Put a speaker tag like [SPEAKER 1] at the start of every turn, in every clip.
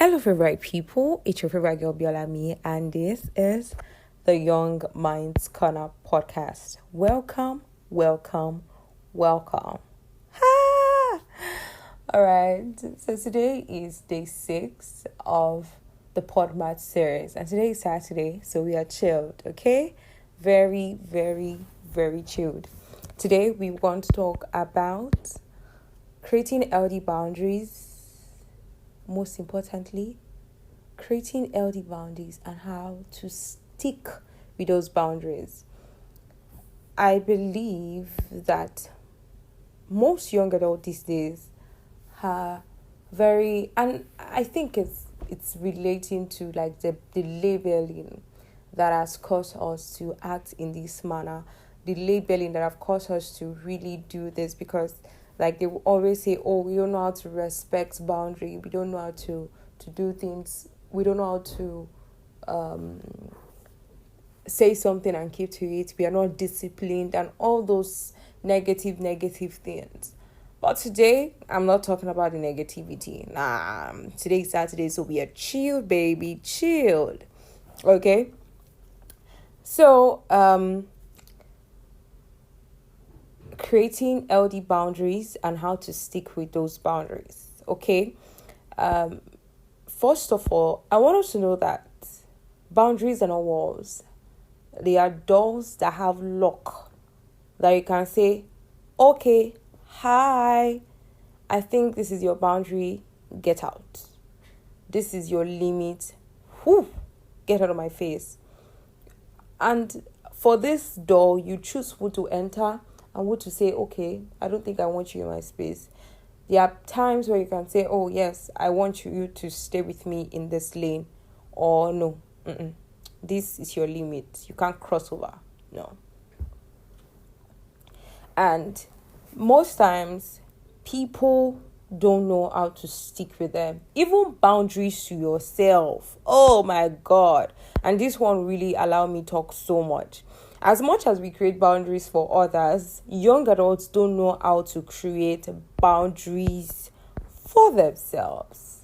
[SPEAKER 1] Hello, favorite people. It's your favorite girl, Biolami, and this is the Young Minds Corner podcast. Welcome, welcome, welcome. Ha! All right. So today is day 6 of the Podmas series, and today is Saturday, so we are chilled. Okay, very, very, very chilled. Today we want to talk about creating healthy boundaries. Most importantly, creating healthy boundaries and how to stick with those boundaries. I believe that most young adults these days are very, and I think it's relating to like the labeling that has caused us to act in this manner, the labeling that have caused us to really do this, because like they will always say, oh, we don't know how to respect boundary, we don't know how to do things, we don't know how to say something and keep to it, we are not disciplined, and all those negative things. But today, I'm not talking about the negativity. Nah, today's Saturday, so we are chilled, baby, chilled. Okay? So, creating healthy boundaries and how to stick with those boundaries. Okay? First of all, I want us to know that boundaries are not walls. They are doors that have lock. That you can say, okay, hi, I think this is your boundary, get out. This is your limit, whew, get out of my face. And for this door, you choose who to enter and who to say, okay, I don't think I want you in my space. There are times where you can say, oh, yes, I want you to stay with me in this lane. Or no, this is your limit. You can't cross over. No. And most times, people don't know how to stick with them. Even boundaries to yourself. Oh my God. And this one really allowed me talk so much. As much as we create boundaries for others, young adults don't know how to create boundaries for themselves.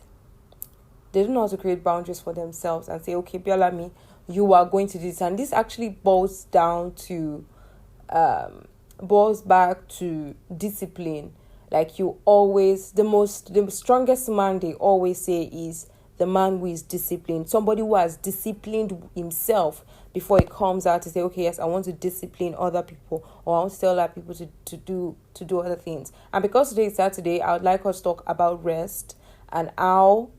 [SPEAKER 1] They don't know how to create boundaries for themselves and say, okay, Biolami, you are going to do this. And this actually boils back to discipline. Like the strongest man they always say is the man who is disciplined. Somebody who has disciplined himself before he comes out to say, okay, yes, I want to discipline other people, or I want to tell other people to do other things. And because today is Saturday, I would like us to talk about rest and how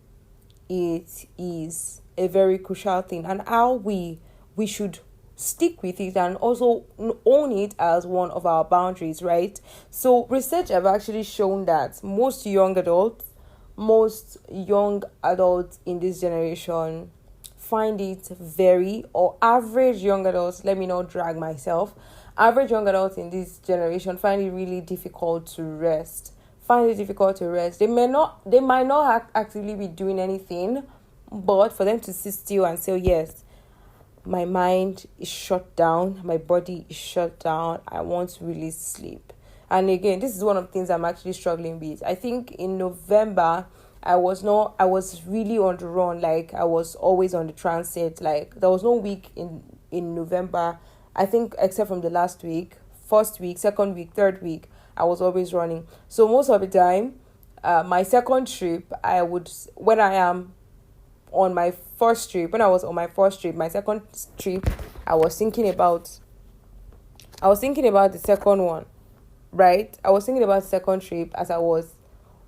[SPEAKER 1] it is a very crucial thing, and how we should stick with it and also own it as one of our boundaries, right? So research have actually shown that most young adults in this generation find it average young adults, let me not drag myself, average young adults in this generation find it really difficult to rest. They might not actively be doing anything, but for them to sit still and say, yes, my mind is shut down, my body is shut down, I want to really sleep. And again, this is one of the things I'm actually struggling with. I think in November, I was really on the run. Like, I was always on the transit. Like, there was no week in November, I think, except from the last week, first week, second week, third week, I was always running. So most of the time, my second trip, when I was on my first trip, my second trip, I was thinking about the second one, right? I was thinking about the second trip as I was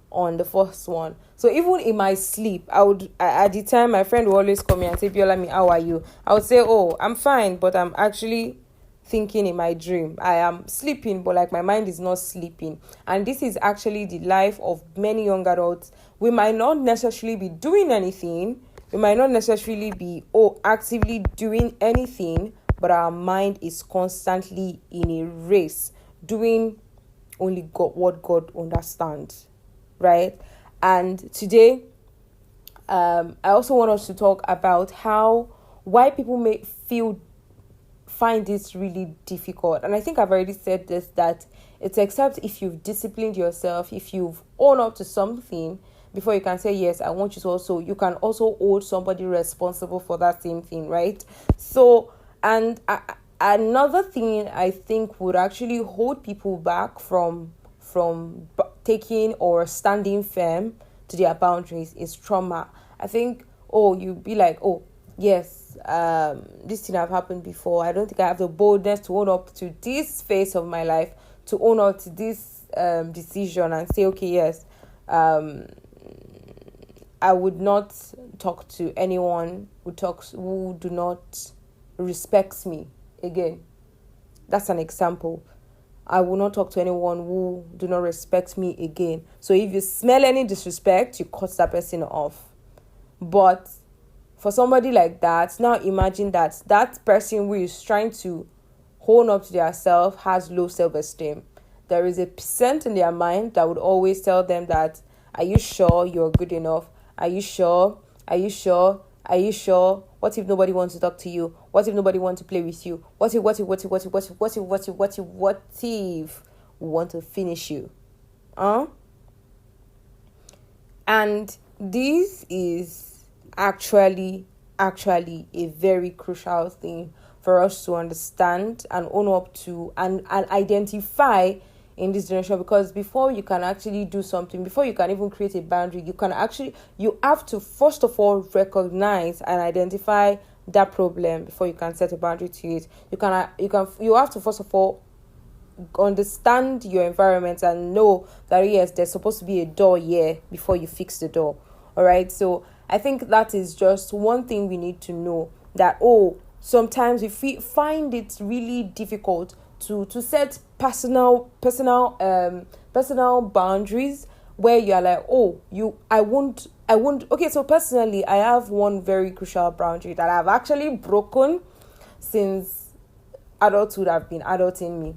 [SPEAKER 1] on the first one. So even in my sleep, at the time, my friend would always call me and say, Biolami, how are you? I would say, oh, I'm fine, but I'm actually thinking in my dream. I am sleeping, but like my mind is not sleeping. And this is actually the life of many young adults. We might not necessarily be doing anything. We might not necessarily be actively doing anything, but our mind is constantly in a race, doing only what God understands, right? And today, I also want us to talk about why people may find this really difficult. And I think I've already said this, that it's except if you've disciplined yourself, if you've owned up to something, before you can say, yes, I want you to also, you can also hold somebody responsible for that same thing, right? So, and another thing I think would actually hold people back from taking or standing firm to their boundaries is trauma. I think, you be like, yes, this thing have happened before. I don't think I have the boldness to own up to this phase of my life, to own up to this decision and say, okay, yes, I would not talk to anyone who do not respects me again. That's an example. I will not talk to anyone who do not respect me again. So if you smell any disrespect, you cut that person off. But for somebody like that, now imagine that person who is trying to hold up to their self has low self-esteem. There is a percent in their mind that would always tell them that, are you sure you're good enough? Are you sure? Are you sure? Are you sure? What if nobody wants to talk to you? What if nobody wants to play with you? What if we want to finish you? And this is actually a very crucial thing for us to understand and own up to and identify in this generation, because before you can actually do something, before you can even create a boundary, you have to first of all recognize and identify that problem before you can set a boundary to it. You have to first of all understand your environment and know that, yes, there's supposed to be a door here before you fix the door. All right, so I think that is just one thing we need to know, that sometimes we find it really difficult to set personal boundaries, where you're like, I won't. Okay, so personally, I have one very crucial boundary that I've actually broken since adulthood have been adulting me,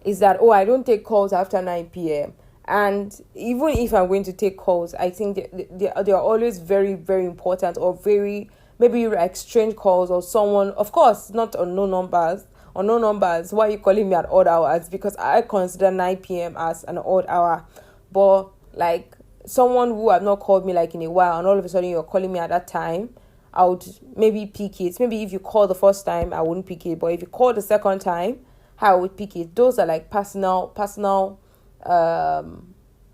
[SPEAKER 1] is that I don't take calls after 9 p.m. And even if I'm going to take calls, I think they are always very, very important, or very, maybe like strange calls, or someone, of course, not on no numbers. Why are you calling me at odd hours? Because I consider 9 p.m. as an odd hour. But like someone who have not called me like in a while, and all of a sudden you're calling me at that time, I would maybe pick it. Maybe if you call the first time, I wouldn't pick it. But if you call the second time, I would pick it. Those are like personal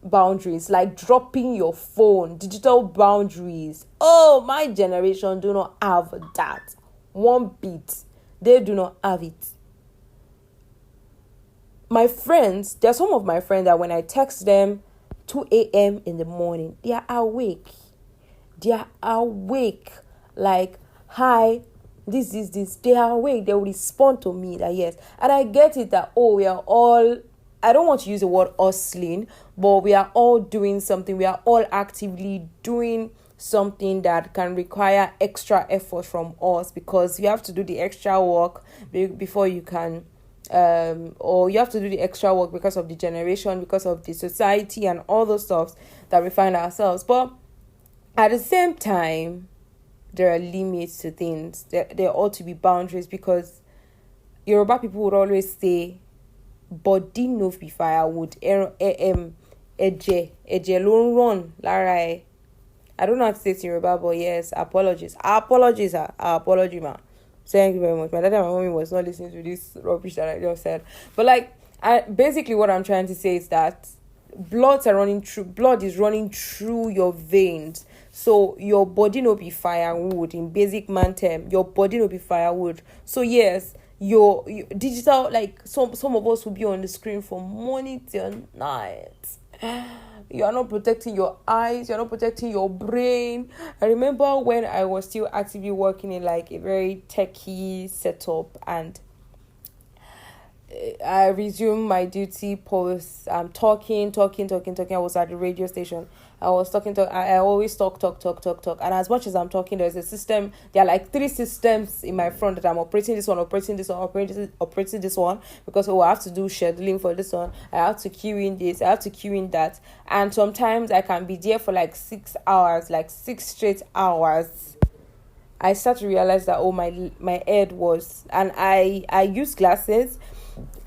[SPEAKER 1] boundaries, like dropping your phone, digital boundaries. My generation do not have that one bit. They do not have it. My friends, there are some of my friends that when I text them 2 a.m. in the morning, they are awake. Like, hi, this. They are awake. They will respond to me that yes. And I get it that, we are all, I don't want to use the word hustling, but we are all doing something. We are all actively doing something that can require extra effort from us, because you have to do the extra work before you can, or you have to do the extra work because of the generation, because of the society and all those stuff that we find ourselves. But at the same time, there are limits to things. There ought to be boundaries, because Yoruba people would always say, body no be firewood, eje ló run lára. I don't know how to say it in Yoruba, but yes, apologies, apology, man. Thank you very much. My dad and my mommy was not listening to this rubbish that I just said. But basically what I'm trying to say is that blood is running through your veins. So your body no be firewood. In basic man term, your body no be firewood. So yes, your digital, like some of us will be on the screen from morning till night. You are not protecting your eyes, you're not protecting your brain. I remember when I was still actively working in like a very techie setup, and I resumed my duty post. I'm talking. I was at the radio station. I was talking. I always talk. And as much as I'm talking, there's a system. There are like 3 systems in my front that I'm operating this one, operating this one. Because I have to do scheduling for this one. I have to queue in this. I have to queue in that. And sometimes I can be there for like 6 hours, like 6 straight hours. I start to realize that my head was, and I use glasses.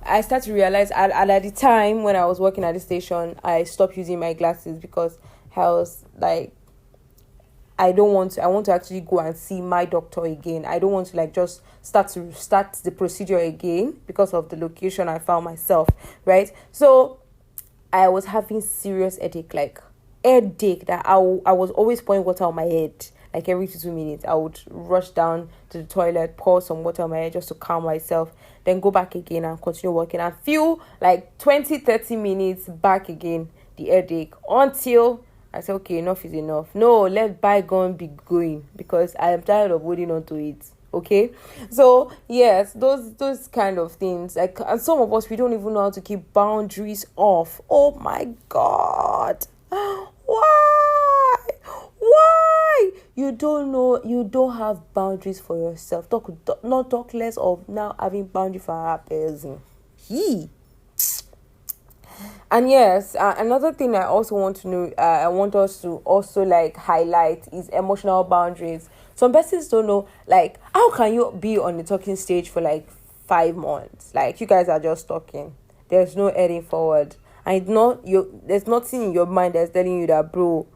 [SPEAKER 1] I started to realize at the time when I was working at the station, I stopped using my glasses because I was like, I want to actually go and see my doctor again. I don't want to like just start the procedure again because of the location I found myself, right? So I was having serious headache, like headache that I was always pouring water on my head. Like every 2 minutes, I would rush down to the toilet, pour some water on my head just to calm myself, then go back again and continue working. And feel like 20-30 minutes back again, the headache, until I said, okay, enough is enough. No, let bygone be going, because I am tired of holding on to it. Okay, so yes, those kind of things, like, and some of us, we don't even know how to keep boundaries off. Oh my god, why you don't know, you don't have boundaries for yourself. Talk less of now having boundary for our person. And yes, another thing I also want to know, I want us to also like highlight is emotional boundaries. Some persons don't know, like, how can you be on the talking stage for like 5 months? Like, you guys are just talking. There's no heading forward. And there's nothing in your mind that's telling you that, bro,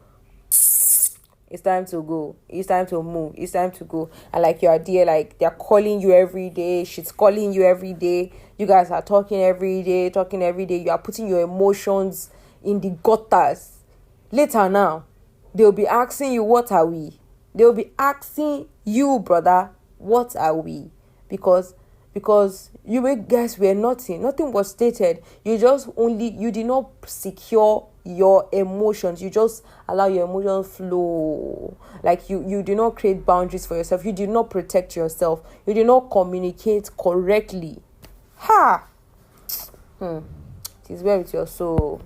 [SPEAKER 1] it's time to go. It's time to move. It's time to go. And like, you are there, like, they're calling you every day. She's calling you every day. You guys are talking every day. You are putting your emotions in the gutters. Later now, they'll be asking you, what are we? They'll be asking you, brother, what are we? Because you guys were nothing. Nothing was stated. You did not secure your emotions. You just allow your emotions flow. Like, you did not create boundaries for yourself. You did not protect yourself. You did not communicate correctly. It is well with your soul.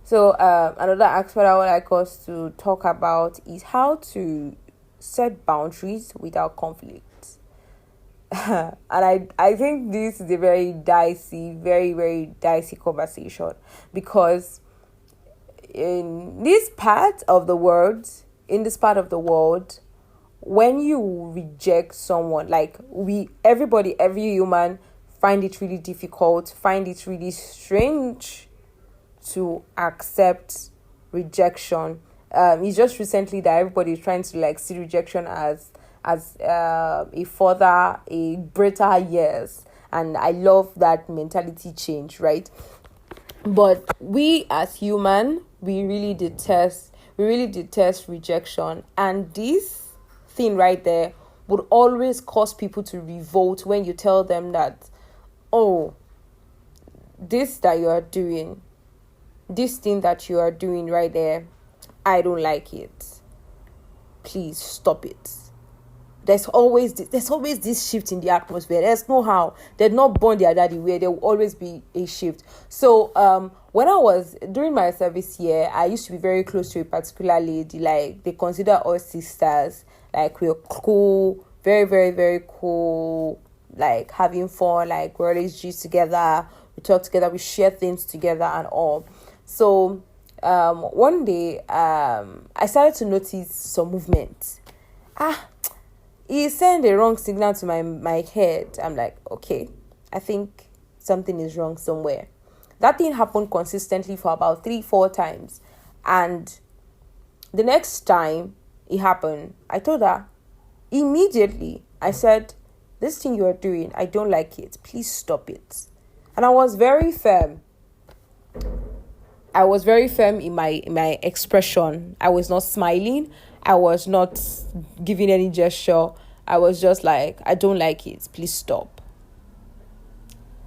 [SPEAKER 1] So another aspect I would like us to talk about is how to set boundaries without conflict. And I think this is a very dicey, very, very dicey conversation, because in this part of the world, when you reject someone, like, every human find it really difficult, find it really strange to accept rejection. It's just recently that everybody is trying to like see rejection as a greater yes, and I love that mentality change, right? But we as human, we really detest rejection, and this thing right there would always cause people to revolt when you tell them that, oh, this thing that you are doing right there, I don't like it. Please stop it. There's always this shift in the atmosphere. There's no how. They're not born their daddy where there will always be a shift. So when I was during my service year, I used to be very close to a particular lady. Like, they consider us sisters. Like, we're cool, very, very, very cool. Like, having fun. Like, we're always G's together. We talk together. We share things together and all. So one day I started to notice some movement. He sent a wrong signal to my head. I'm like, okay, I think something is wrong somewhere. That thing happened consistently for about 3-4 times. And the next time it happened, I told her immediately. I said, this thing you are doing, I don't like it. Please stop it. And I was very firm. In my expression. I was not smiling. I was not giving any gesture. I was just like, I don't like it. Please stop.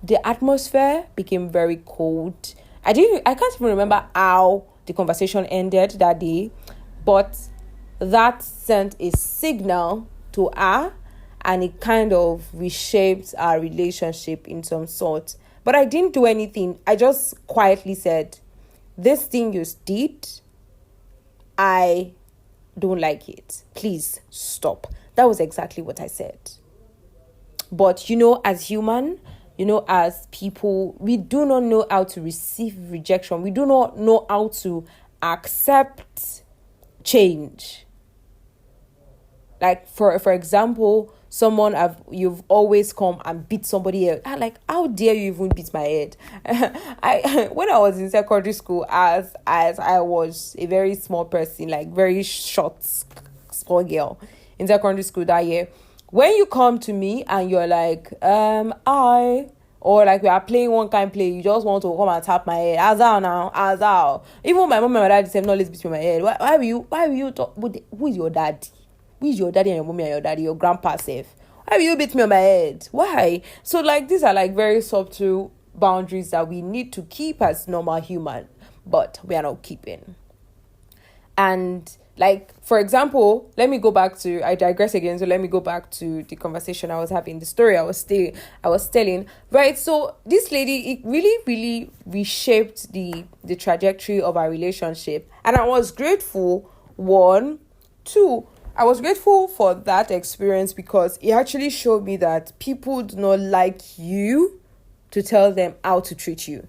[SPEAKER 1] The atmosphere became very cold. I can't even remember how the conversation ended that day, but that sent a signal to her, and it kind of reshaped our relationship in some sort. But I didn't do anything. I just quietly said, this thing you did, I don't like it. Please stop. That was exactly what I said. But, as human, as people, we do not know how to receive rejection. We do not know how to accept change. Like, for example, you've always come and beat somebody else. I like, how dare you even beat my head? I when I was in secondary school, as I was a very small person, like very short, small girl in secondary school that year. When you come to me and you're like, or like we are playing one kind of play, you just want to come and tap my head. Azal now, Azal. Even my mom and my dad said, no, let's beat me my head. Why will you talk? Who is your daddy? Who is your daddy and your mommy and your daddy, your grandpa safe? Why will you beat me on my head? Why? So like these are like very subtle boundaries that we need to keep as normal human, but we are not keeping. And like, for example, I digress again. So let me go back to the conversation I was having, the story I was telling, right? So this lady, it really, really reshaped the trajectory of our relationship. And I was grateful. One, two, I was grateful for that experience because it actually showed me that people do not like you to tell them how to treat you.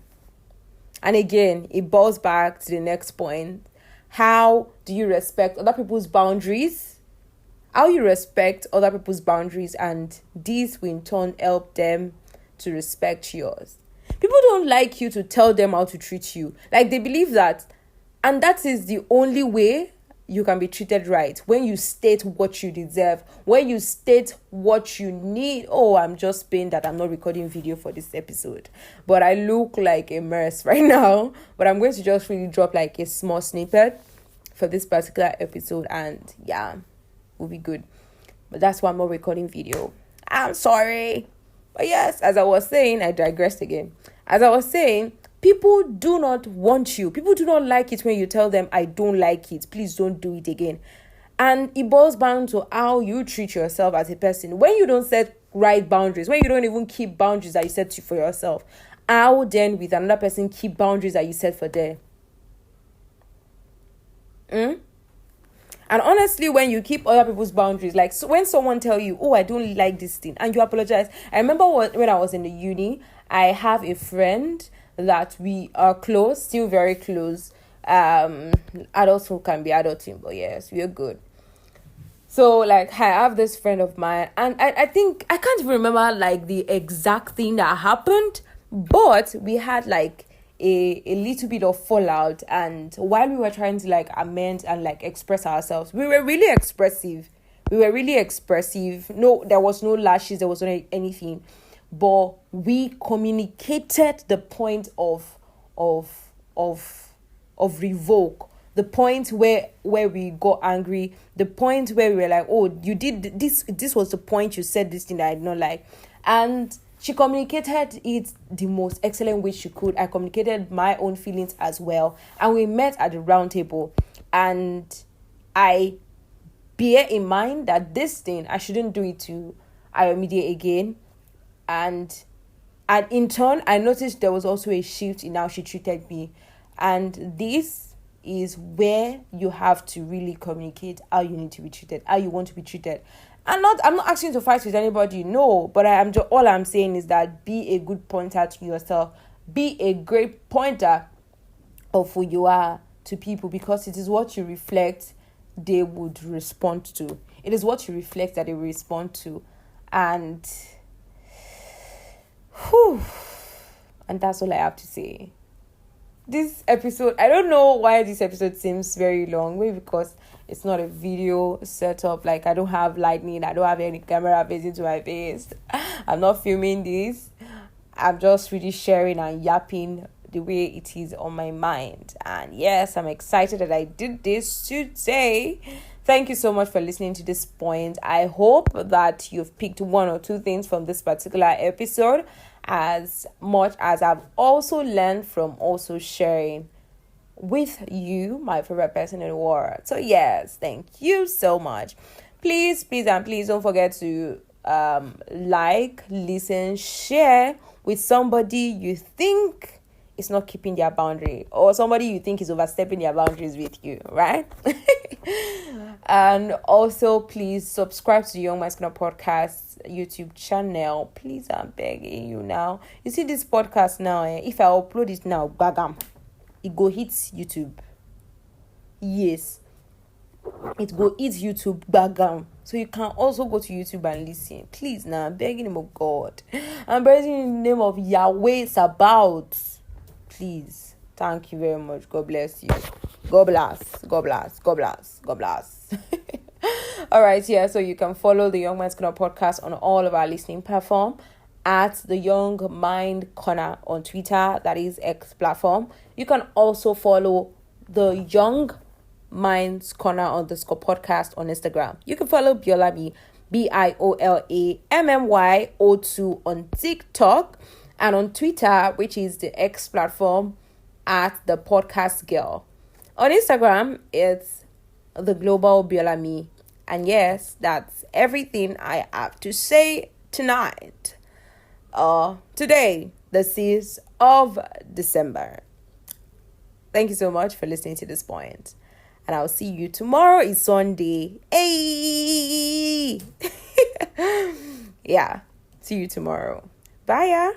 [SPEAKER 1] And again, it boils back to the next point. How do you respect other people's boundaries? How you respect other people's boundaries, and this will in turn help them to respect yours. People don't like you to tell them how to treat you. Like they believe that, and that is the only way you can be treated right. When you state what you deserve, when you state what you need. Oh, I'm just pained that I'm not recording video for this episode, but I look like a mess right now. But I'm going to just really drop like a small snippet for this particular episode, and yeah, we'll be good. But that's why I'm not recording video. I'm sorry. But yes, as I was saying, I digressed again. As I was saying, people do not want you. People do not like it when you tell them, I don't like it. Please don't do it again. And it boils down to how you treat yourself as a person. When you don't set right boundaries, when you don't even keep boundaries that you set for yourself, how then with another person keep boundaries that you set for them? And honestly, when you keep other people's boundaries, like so when someone tell you, oh, I don't like this thing, and you apologize. I remember when I was in the uni, I have a friend that we are close, still very close. Adults who can be adulting, but yes, we're good. So like I have this friend of mine, and I think I can't even remember like the exact thing that happened, but we had like a little bit of fallout, and while we were trying to like amend and like express ourselves, we were really expressive. No, there was no lashes, there was no anything, but we communicated the point of revoke, the point where we got angry, the point where we were like, oh, you did this was the point you said this thing that I did not like. And she communicated it the most excellent way she could. I communicated my own feelings as well. And we met at the round table. And I bear in mind that this thing, I shouldn't do it to Ayomide again. And in turn, I noticed there was also a shift in how she treated me. And this is where you have to really communicate how you need to be treated, how you want to be treated. I'm not asking you to fight with anybody, no, but all I'm saying is that be a good pointer to yourself. Be a great pointer of who you are to people, because it is what you reflect they would respond to. It is what you reflect that they will respond to. And that's all I have to say. This episode, I don't know why this episode seems very long. Maybe because it's not a video setup. Like I don't have lightning. I don't have any camera facing to my face. I'm not filming this. I'm just really sharing and yapping the way it is on my mind. And yes, I'm excited that I did this today. Thank you so much for listening to this point. I hope that you've picked one or two things from this particular episode, as much as I've also learned from also sharing with you, my favorite person in the world. So yes, thank you so much. Please don't forget to like, listen, share with somebody you think is not keeping their boundary, or somebody you think is overstepping their boundaries with you, right? And also, please subscribe to Young Minds Corner Podcast YouTube channel. Please, I'm begging you now. You see this podcast now, if I upload it now, bagam, it go hit YouTube. Yes. it go eat YouTube background. So you can also go to YouTube and listen. Please now, I'm begging the name of God. I'm begging in the name of Yahweh Sabaoth. Please. Thank you very much. God bless you. God bless. God bless. God bless. God bless. All right, yeah. So you can follow the Young Minds Corner podcast on all of our listening platform at the Young Mind Corner on Twitter. That is X platform. You can also follow the Young Minds Corner _podcast on Instagram. You can follow Biolami BIOLAMMY02 on TikTok and on Twitter, which is the X platform, at the podcast girl. On Instagram, it's the global Biolami. And yes, that's everything I have to say tonight. Today, the 6th of December. Thank you so much for listening to this point. And I'll see you tomorrow. It's Sunday. Hey! Yeah. See you tomorrow. Bye, yeah.